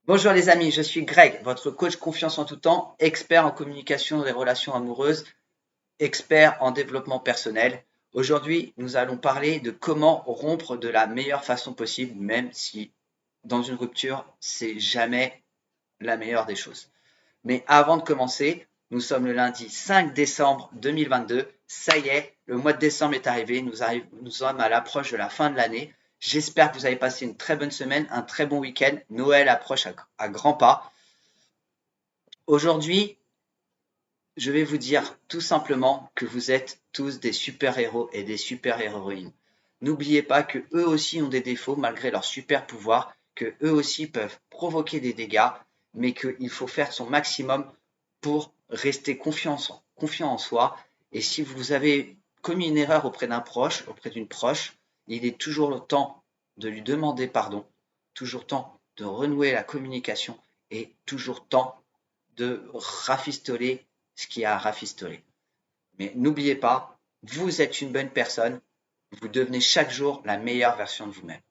Bonjour les amis, je suis Greg, votre coach confiance en tout temps, expert en communication des relations amoureuses, expert en développement personnel. Aujourd'hui, nous allons parler de comment rompre de la meilleure façon possible, même si dans une rupture, c'est jamais la meilleure des choses. Mais avant de commencer, nous sommes le lundi 5 décembre 2022. Ça y est, le mois de décembre est arrivé. Nous sommes à l'approche de la fin de l'année. J'espère que vous avez passé une très bonne semaine, un très bon week-end. Noël approche à grands pas. Aujourd'hui, je vais vous dire tout simplement que vous êtes tous des super-héros et des super-héroïnes. N'oubliez pas que eux aussi ont des défauts malgré leurs super pouvoirs, que eux aussi peuvent provoquer des dégâts, mais qu'il faut faire son maximum pour rester confiant en soi. Et si vous avez commis une erreur auprès d'un proche, auprès d'une proche, il est toujours le temps de lui demander pardon, toujours temps de renouer la communication et toujours temps de rafistoler ce qui a à rafistoler. Mais n'oubliez pas, vous êtes une bonne personne, vous devenez chaque jour la meilleure version de vous-même.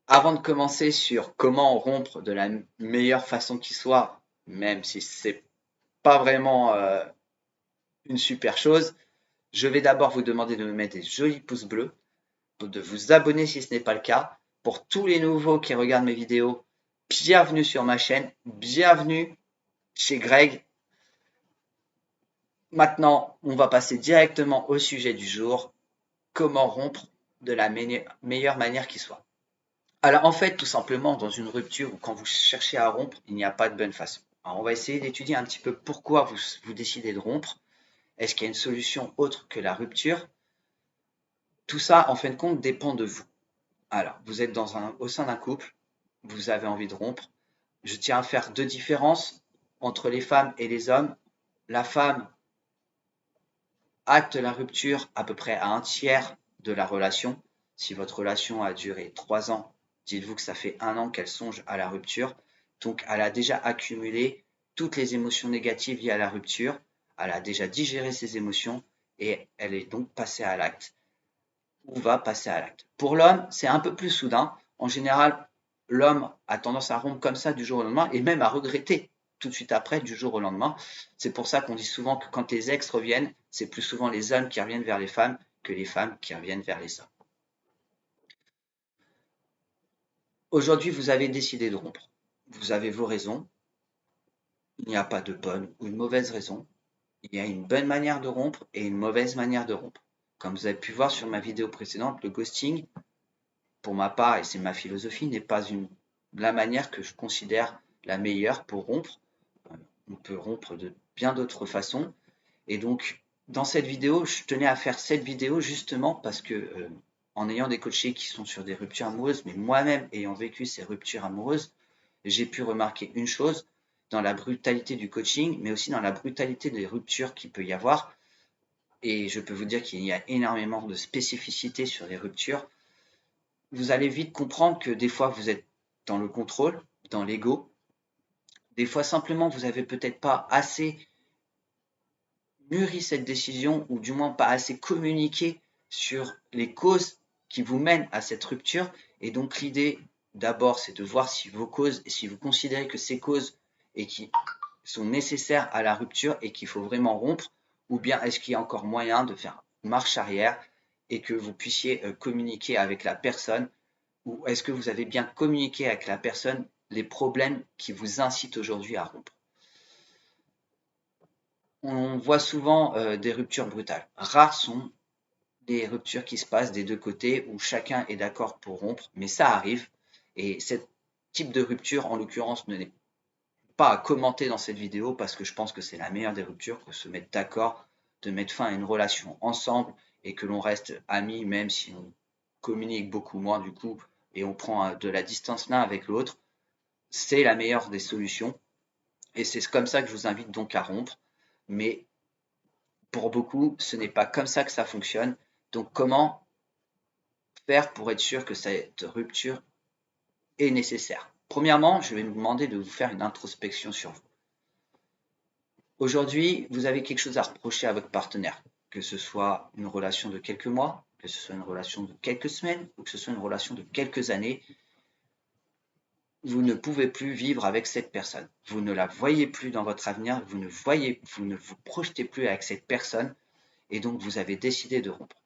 Avant de commencer sur comment rompre de la meilleure façon qui soit, même si c'est pas vraiment une super chose, je vais d'abord vous demander de me mettre des jolis pouces bleus, de vous abonner si ce n'est pas le cas. Pour tous les nouveaux qui regardent mes vidéos, bienvenue sur ma chaîne, bienvenue chez Greg. Maintenant, on va passer directement au sujet du jour, comment rompre de la meilleure manière qui soit. Alors en fait, tout simplement, dans une rupture ou quand vous cherchez à rompre, il n'y a pas de bonne façon. Alors on va essayer d'étudier un petit peu pourquoi vous décidez de rompre. Est-ce qu'il y a une solution autre que la rupture? Tout ça, en fin de compte, dépend de vous. Alors, vous êtes au sein d'un couple, vous avez envie de rompre. Je tiens à faire deux différences entre les femmes et les hommes. La femme acte la rupture à peu près à un tiers de la relation. Si votre relation a duré 3 ans, dites-vous que ça fait 1 an qu'elle songe à la rupture. Donc, elle a déjà accumulé toutes les émotions négatives liées à la rupture. Elle a déjà digéré ses émotions et elle est donc passée à l'acte ou va passer à l'acte. Pour l'homme, c'est un peu plus soudain. En général, l'homme a tendance à rompre comme ça du jour au lendemain et même à regretter tout de suite après du jour au lendemain. C'est pour ça qu'on dit souvent que quand les ex reviennent, c'est plus souvent les hommes qui reviennent vers les femmes que les femmes qui reviennent vers les hommes. Aujourd'hui, vous avez décidé de rompre. Vous avez vos raisons. Il n'y a pas de bonne ou une mauvaise raison. Il y a une bonne manière de rompre et une mauvaise manière de rompre. Comme vous avez pu voir sur ma vidéo précédente, le ghosting, pour ma part, et c'est ma philosophie, n'est pas la manière que je considère la meilleure pour rompre. On peut rompre de bien d'autres façons. Et donc, dans cette vidéo, je tenais à faire cette vidéo justement parce que, en ayant des coachés qui sont sur des ruptures amoureuses, mais moi-même ayant vécu ces ruptures amoureuses, j'ai pu remarquer une chose dans la brutalité du coaching, mais aussi dans la brutalité des ruptures qu'il peut y avoir. Et je peux vous dire qu'il y a énormément de spécificités sur les ruptures. Vous allez vite comprendre que des fois vous êtes dans le contrôle, dans l'ego. Des fois simplement vous avez peut-être pas assez mûri cette décision ou du moins pas assez communiqué sur les causes qui vous mènent à cette rupture. Et donc l'idée d'abord c'est de voir si vos causes et si vous considérez que ces causes et qui sont nécessaires à la rupture et qu'il faut vraiment rompre, ou bien est-ce qu'il y a encore moyen de faire marche arrière et que vous puissiez communiquer avec la personne, ou est-ce que vous avez bien communiqué avec la personne les problèmes qui vous incitent aujourd'hui à rompre? On voit souvent des ruptures brutales. Rares sont les ruptures qui se passent des deux côtés où chacun est d'accord pour rompre, mais ça arrive. Et ce type de rupture, en l'occurrence, ne n'est pas à commenter dans cette vidéo parce que je pense que c'est la meilleure des ruptures, que se mettre d'accord, de mettre fin à une relation ensemble et que l'on reste amis même si on communique beaucoup moins du coup et on prend de la distance l'un avec l'autre. C'est la meilleure des solutions et c'est comme ça que je vous invite donc à rompre. Mais pour beaucoup, ce n'est pas comme ça que ça fonctionne. Donc comment faire pour être sûr que cette rupture est nécessaire? Premièrement, je vais vous demander de vous faire une introspection sur vous. Aujourd'hui, vous avez quelque chose à reprocher à votre partenaire, que ce soit une relation de quelques mois, que ce soit une relation de quelques semaines ou que ce soit une relation de quelques années. vous ne pouvez plus vivre avec cette personne. Vous ne la voyez plus dans votre avenir, vous ne vous projetez plus avec cette personne et donc vous avez décidé de rompre.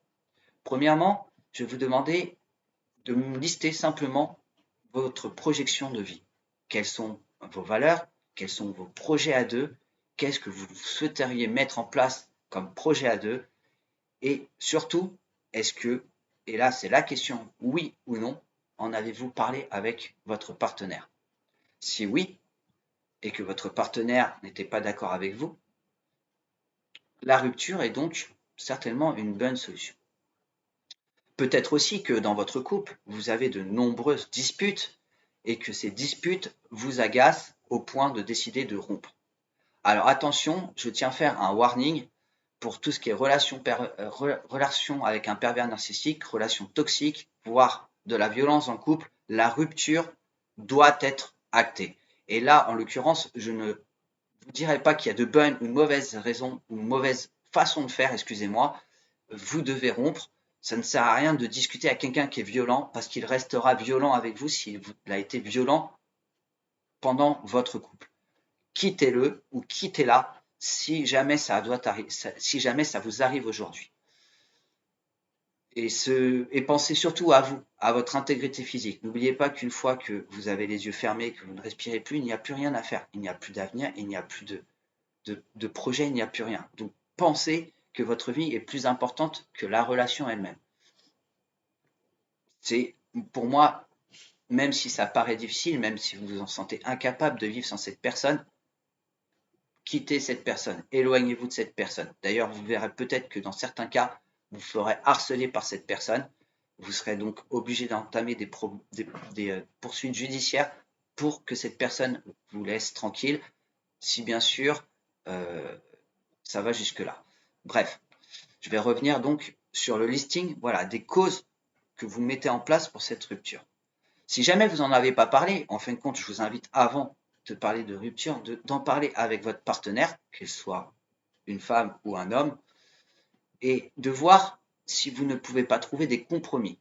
Premièrement, je vais vous demander de me lister simplement votre projection de vie. Quelles sont vos valeurs? Quels sont vos projets à deux? Qu'est-ce que vous souhaiteriez mettre en place comme projet à deux? Et surtout, est-ce que, et là c'est la question, oui ou non, en avez-vous parlé avec votre partenaire? Si oui, et que votre partenaire n'était pas d'accord avec vous, la rupture est donc certainement une bonne solution. Peut-être aussi que dans votre couple, vous avez de nombreuses disputes et que ces disputes vous agacent au point de décider de rompre. Alors attention, je tiens à faire un warning pour tout ce qui est relation avec un pervers narcissique, relation toxique, voire de la violence dans le couple. La rupture doit être actée. Et là, en l'occurrence, je ne vous dirai pas qu'il y a de bonnes ou de mauvaises raisons ou mauvaise façon de faire, excusez-moi. Vous devez rompre. Ça ne sert à rien de discuter à quelqu'un qui est violent parce qu'il restera violent avec vous s'il a été violent pendant votre couple. Quittez-le ou quittez-la si jamais ça vous arrive aujourd'hui. Et pensez surtout à vous, à votre intégrité physique. N'oubliez pas qu'une fois que vous avez les yeux fermés, que vous ne respirez plus, il n'y a plus rien à faire. Il n'y a plus d'avenir, il n'y a plus de projet, il n'y a plus rien. Donc pensez que votre vie est plus importante que la relation elle-même. C'est pour moi, même si ça paraît difficile, même si vous vous en sentez incapable de vivre sans cette personne, quittez cette personne, éloignez-vous de cette personne. D'ailleurs, vous verrez peut-être que dans certains cas, vous ferez harceler par cette personne. Vous serez donc obligé d'entamer des poursuites judiciaires pour que cette personne vous laisse tranquille, si bien sûr ça va jusque-là. Bref, je vais revenir donc sur le listing, voilà, des causes que vous mettez en place pour cette rupture. Si jamais vous n'en avez pas parlé, en fin de compte, je vous invite avant de parler de rupture, d'en parler avec votre partenaire, qu'il soit une femme ou un homme, et de voir si vous ne pouvez pas trouver des compromis.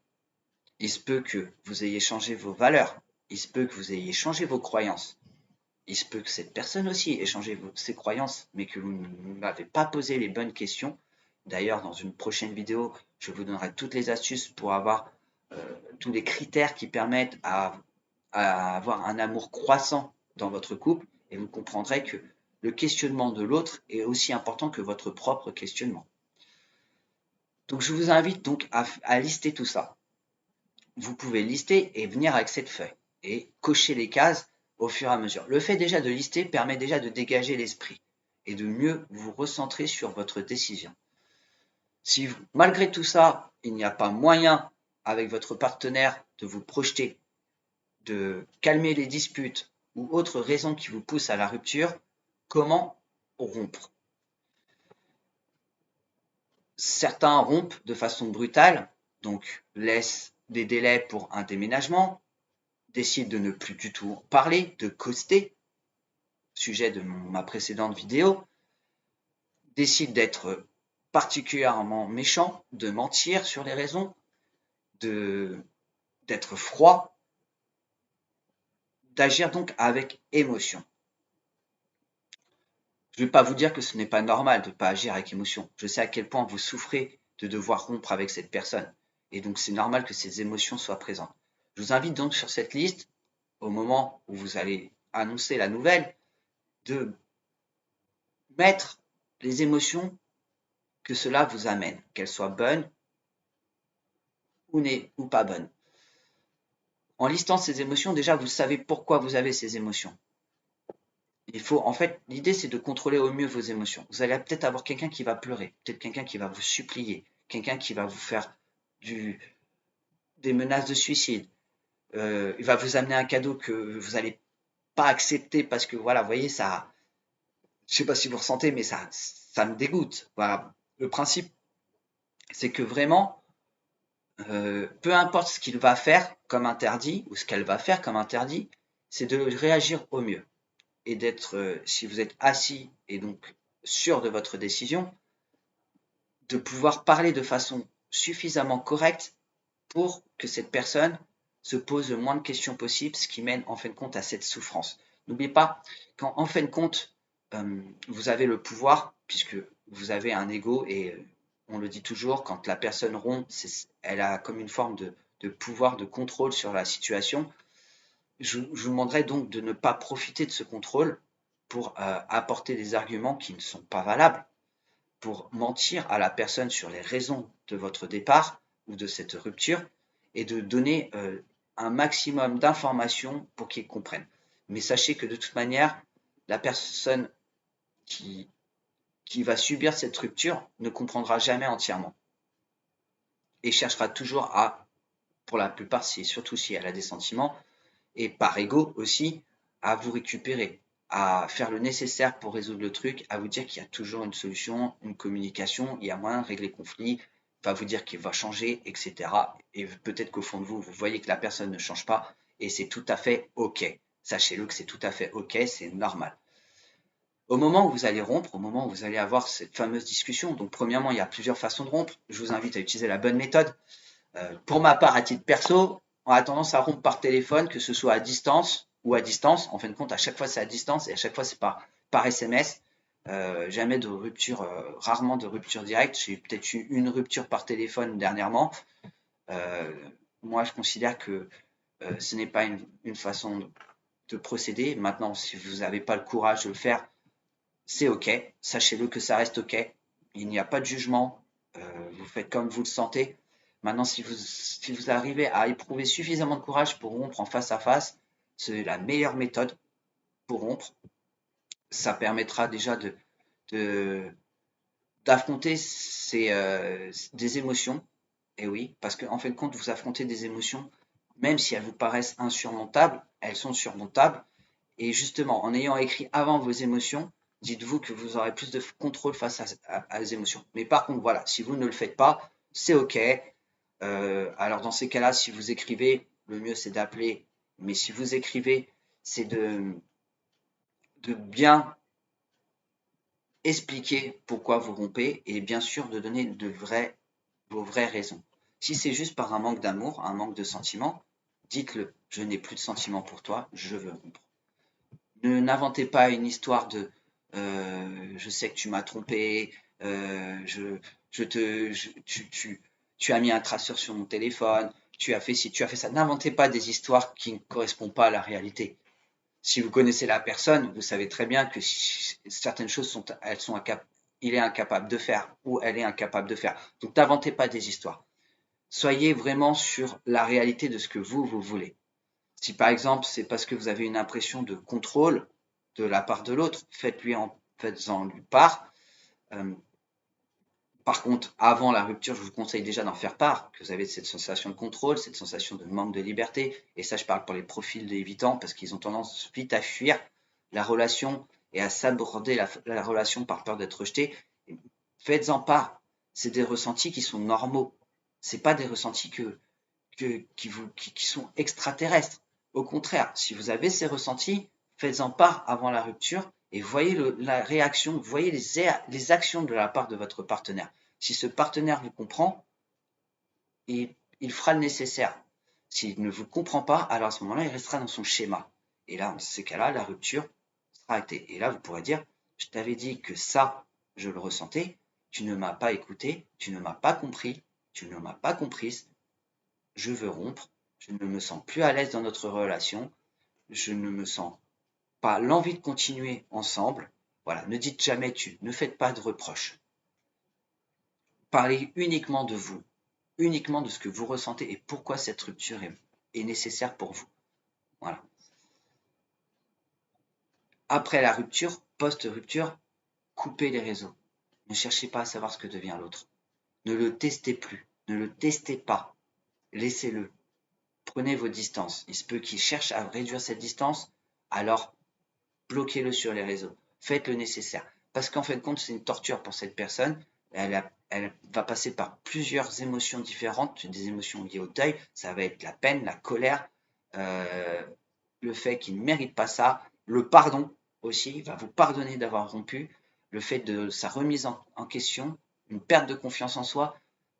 Il se peut que vous ayez changé vos valeurs, il se peut que vous ayez changé vos croyances, il se peut que cette personne aussi ait changé ses croyances, mais que vous ne m'avez pas posé les bonnes questions. D'ailleurs, dans une prochaine vidéo, je vous donnerai toutes les astuces pour avoir tous les critères qui permettent à avoir un amour croissant dans votre couple, et vous comprendrez que le questionnement de l'autre est aussi important que votre propre questionnement. Donc je vous invite donc à lister tout ça. Vous pouvez lister et venir avec cette feuille et cocher les cases au fur et à mesure. Le fait déjà de lister permet déjà de dégager l'esprit et de mieux vous recentrer sur votre décision. Si malgré tout ça, il n'y a pas moyen avec votre partenaire de vous projeter, de calmer les disputes ou autres raisons qui vous poussent à la rupture, comment rompre? Certains rompent de façon brutale, donc laissent des délais pour un déménagement, décident de ne plus du tout parler, de ghoster, sujet de ma précédente vidéo, décident d'être particulièrement méchants, de mentir sur les raisons, d'être froid, d'agir donc avec émotion. Je ne vais pas vous dire que ce n'est pas normal de ne pas agir avec émotion. Je sais à quel point vous souffrez de devoir rompre avec cette personne. Et donc c'est normal que ces émotions soient présentes. Je vous invite donc sur cette liste, au moment où vous allez annoncer la nouvelle, de mettre les émotions que cela vous amène, qu'elles soient bonnes ou pas bonnes. En listant ces émotions, déjà vous savez pourquoi vous avez ces émotions. En fait, l'idée c'est de contrôler au mieux vos émotions. Vous allez peut-être avoir quelqu'un qui va pleurer, peut-être quelqu'un qui va vous supplier, quelqu'un qui va vous faire des menaces de suicide. Il va vous amener un cadeau que vous n'allez pas accepter parce que voilà, vous voyez, ça, je sais pas si vous ressentez, mais ça me dégoûte. Voilà. Le principe, c'est que vraiment, peu importe ce qu'il va faire comme interdit ou ce qu'elle va faire comme interdit, c'est de réagir au mieux et d'être, si vous êtes assis et donc sûr de votre décision, de pouvoir parler de façon suffisamment correcte pour que cette personne se pose le moins de questions possible, ce qui mène en fin de compte à cette souffrance. N'oubliez pas qu'en fin de compte, vous avez le pouvoir, puisque vous avez un ego, et on le dit toujours, quand la personne rompt, elle a comme une forme de pouvoir, de contrôle sur la situation. Je vous demanderai donc de ne pas profiter de ce contrôle pour apporter des arguments qui ne sont pas valables, pour mentir à la personne sur les raisons de votre départ ou de cette rupture, et de donner un maximum d'informations pour qu'ils comprennent. Mais sachez que de toute manière, la personne qui, qui va subir cette rupture ne comprendra jamais entièrement et cherchera toujours à, pour la plupart, surtout si elle a des sentiments, et par ego aussi, à vous récupérer, à faire le nécessaire pour résoudre le truc, à vous dire qu'il y a toujours une solution, une communication, il y a moyen de régler le conflit, va vous dire qu'il va changer, etc. Et peut-être qu'au fond de vous, vous voyez que la personne ne change pas, et c'est tout à fait OK. Sachez-le que c'est tout à fait OK, c'est normal. Au moment où vous allez rompre, au moment où vous allez avoir cette fameuse discussion, donc premièrement, il y a plusieurs façons de rompre. Je vous invite à utiliser la bonne méthode. Pour ma part, à titre perso, on a tendance à rompre par téléphone, que ce soit à distance ou à distance. En fin de compte, à chaque fois, c'est à distance et à chaque fois, c'est par SMS. Jamais de rupture, rarement de rupture directe. J'ai peut-être eu une rupture par téléphone dernièrement. Euh, Moi, je considère que ce n'est pas une façon de procéder. Maintenant, si vous n'avez pas le courage de le faire, c'est OK. Sachez-le que ça reste OK. Il n'y a pas de jugement. Vous faites comme vous le sentez. Maintenant, si vous arrivez à éprouver suffisamment de courage pour rompre en face à face, c'est la meilleure méthode pour rompre. Ça permettra déjà de- d'affronter des émotions. Et oui, parce qu'en fin de compte, vous affrontez des émotions, même si elles vous paraissent insurmontables, elles sont surmontables. Et justement, en ayant écrit avant vos émotions, dites-vous que vous aurez plus de contrôle face à les émotions. Mais par contre, voilà, si vous ne le faites pas, c'est OK. Alors dans ces cas-là, si vous écrivez, le mieux c'est d'appeler. Mais si vous écrivez, c'est de bien expliquer pourquoi vous rompez et bien sûr de donner vos vraies raisons. Si c'est juste par un manque d'amour, un manque de sentiment, dites-le. Je n'ai plus de sentiments pour toi, je veux rompre. N'inventez pas une histoire de je sais que tu m'as trompé, je te, tu as mis un traceur sur mon téléphone, tu as fait ci, tu as fait ça. N'inventez pas des histoires qui ne correspondent pas à la réalité. Si vous connaissez la personne, vous savez très bien que certaines choses il est incapable de faire ou elle est incapable de faire. Donc n'inventez pas des histoires. Soyez vraiment sur la réalité de ce que vous voulez. Si par exemple c'est parce que vous avez une impression de contrôle de la part de l'autre, faites-en lui part. Euh, Par contre, avant la rupture, je vous conseille déjà d'en faire part, que vous avez cette sensation de contrôle, cette sensation de manque de liberté. Et ça, je parle pour les profils d'évitants, parce qu'ils ont tendance vite à fuir la relation et à s'aborder la relation par peur d'être rejeté. Faites-en part. C'est des ressentis qui sont normaux. C'est pas des ressentis qui sont extraterrestres. Au contraire, si vous avez ces ressentis, faites-en part avant la rupture et voyez la réaction, voyez les actions de la part de votre partenaire. Si ce partenaire vous comprend, il fera le nécessaire. S'il ne vous comprend pas, alors à ce moment-là, il restera dans son schéma. Et là, dans ces cas-là, la rupture sera actée. Et là, vous pourrez dire, je t'avais dit que ça, je le ressentais, tu ne m'as pas écouté, tu ne m'as pas compris, tu ne m'as pas comprise, je veux rompre, je ne me sens plus à l'aise dans notre relation, je ne me sens pas l'envie de continuer ensemble. Voilà, ne dites jamais tu, ne faites pas de reproches. Parlez uniquement de vous, uniquement de ce que vous ressentez et pourquoi cette rupture est nécessaire pour vous. Voilà. Après la rupture, post-rupture, coupez les réseaux. Ne cherchez pas à savoir ce que devient l'autre. Ne le testez plus, ne le testez pas. Laissez-le. Prenez vos distances. Il se peut qu'il cherche à réduire cette distance, alors bloquez-le sur les réseaux. Faites le nécessaire. Parce qu'en fin de compte, c'est une torture pour cette personne. Elle va passer par plusieurs émotions différentes, des émotions liées au deuil. Ça va être la peine, la colère, euh, le fait qu'il ne mérite pas ça, le pardon aussi, il va vous pardonner d'avoir rompu, le fait de sa remise en question, une perte de confiance en soi,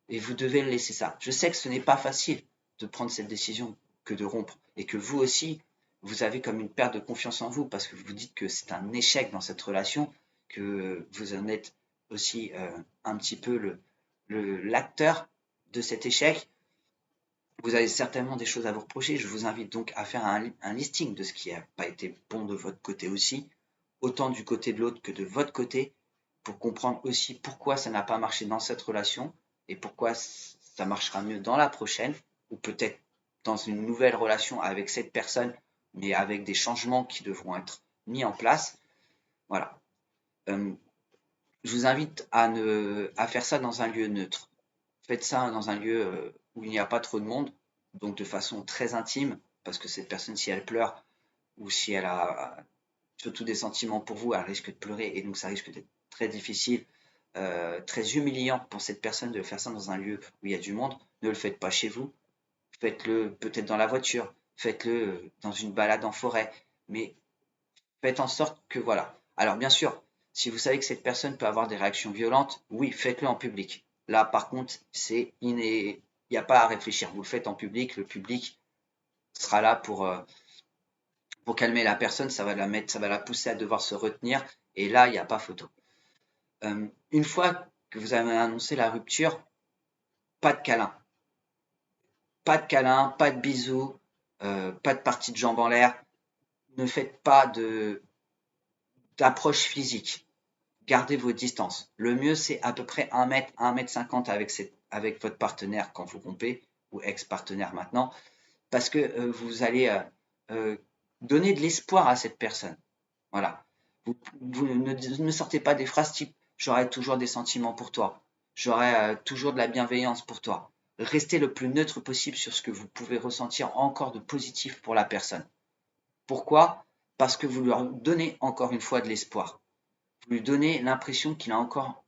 et vous devez le laisser ça. Je sais que ce n'est pas facile de prendre cette décision. que de rompre et que vous aussi, vous avez comme une perte de confiance en vous parce que vous dites que c'est un échec dans cette relation, que vous en êtes aussi un petit peu l'acteur de cet échec, vous avez certainement des choses à vous reprocher. Je vous invite donc à faire un listing de ce qui n'a pas été bon de votre côté aussi, autant du côté de l'autre que de votre côté, pour comprendre aussi pourquoi ça n'a pas marché dans cette relation et pourquoi ça marchera mieux dans la prochaine, ou peut-être dans une nouvelle relation avec cette personne, mais avec des changements qui devront être mis en place. Voilà. Je vous invite à faire ça dans un lieu neutre. Faites ça dans un lieu où il n'y a pas trop de monde, donc de façon très intime, parce que cette personne, si elle pleure ou si elle a surtout des sentiments pour vous, elle risque de pleurer et donc ça risque d'être très difficile, très humiliant pour cette personne de faire ça dans un lieu où il y a du monde. Ne le faites pas chez vous, faites-le peut-être dans la voiture, faites-le dans une balade en forêt, mais faites en sorte que voilà. Alors bien sûr, si vous savez que cette personne peut avoir des réactions violentes, oui, faites-le en public. Là, par contre, il n'y a pas à réfléchir. Vous le faites en public, le public sera là pour calmer la personne, ça va la pousser à devoir se retenir, et là, il n'y a pas photo. Une fois que vous avez annoncé la rupture, pas de câlin. Pas de câlin, pas de bisous, pas de partie de jambes en l'air. Ne faites pas d'approche physique. Gardez vos distances. Le mieux, c'est à peu près 1 mètre, 1,50 m avec votre partenaire quand vous rompez, ou ex-partenaire maintenant, parce que vous allez donner de l'espoir à cette personne. Voilà. Vous ne sortez pas des phrases type j'aurai toujours des sentiments pour toi, j'aurai toujours de la bienveillance pour toi. Restez le plus neutre possible sur ce que vous pouvez ressentir encore de positif pour la personne. Pourquoi? Parce que vous leur donnez encore une fois de l'espoir. Vous lui donnez l'impression qu'il a encore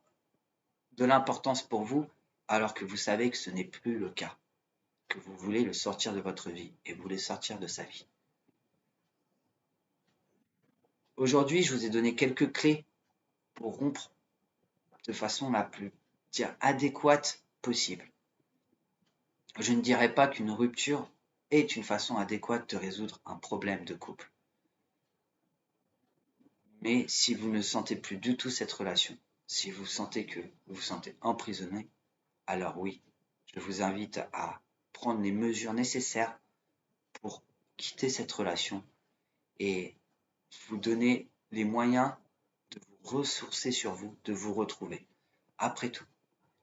de l'importance pour vous, alors que vous savez que ce n'est plus le cas, que vous voulez le sortir de votre vie et vous voulez sortir de sa vie. Aujourd'hui, je vous ai donné quelques clés pour rompre de façon la plus adéquate possible. Je ne dirais pas qu'une rupture est une façon adéquate de résoudre un problème de couple. Mais si vous ne sentez plus du tout cette relation, si vous sentez que vous vous sentez emprisonné, alors oui, je vous invite à prendre les mesures nécessaires pour quitter cette relation et vous donner les moyens de vous ressourcer sur vous, de vous retrouver. Après tout,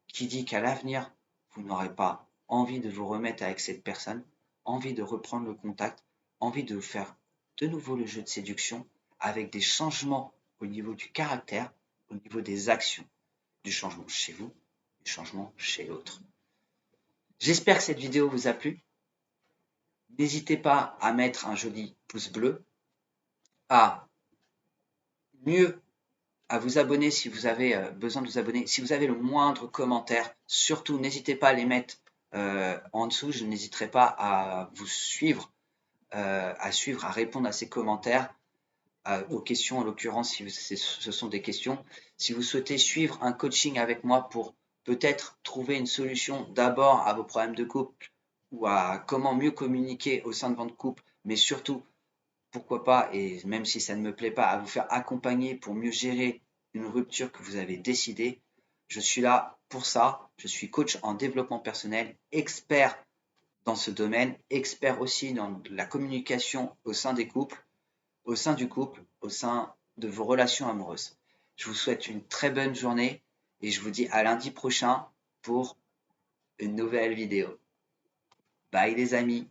qui dit qu'à l'avenir, vous n'aurez pas envie de vous remettre avec cette personne, envie de reprendre le contact, envie de faire de nouveau le jeu de séduction avec des changements au niveau du caractère, au niveau des actions, du changement chez vous, du changement chez l'autre. J'espère que cette vidéo vous a plu. N'hésitez pas à mettre un joli pouce bleu, à vous abonner si vous avez besoin de vous abonner. Si vous avez le moindre commentaire, surtout n'hésitez pas à les mettre en dessous. Je n'hésiterai pas à vous suivre, à répondre à ces commentaires, aux questions en l'occurrence si ce sont des questions. Si vous souhaitez suivre un coaching avec moi pour peut-être trouver une solution d'abord à vos problèmes de couple ou à comment mieux communiquer au sein de votre couple, mais surtout pourquoi pas, et même si ça ne me plaît pas, à vous faire accompagner pour mieux gérer une rupture que vous avez décidée. Je suis là pour ça. Je suis coach en développement personnel, expert dans ce domaine, expert aussi dans la communication au sein des couples, au sein du couple, au sein de vos relations amoureuses. Je vous souhaite une très bonne journée et je vous dis à lundi prochain pour une nouvelle vidéo. Bye les amis!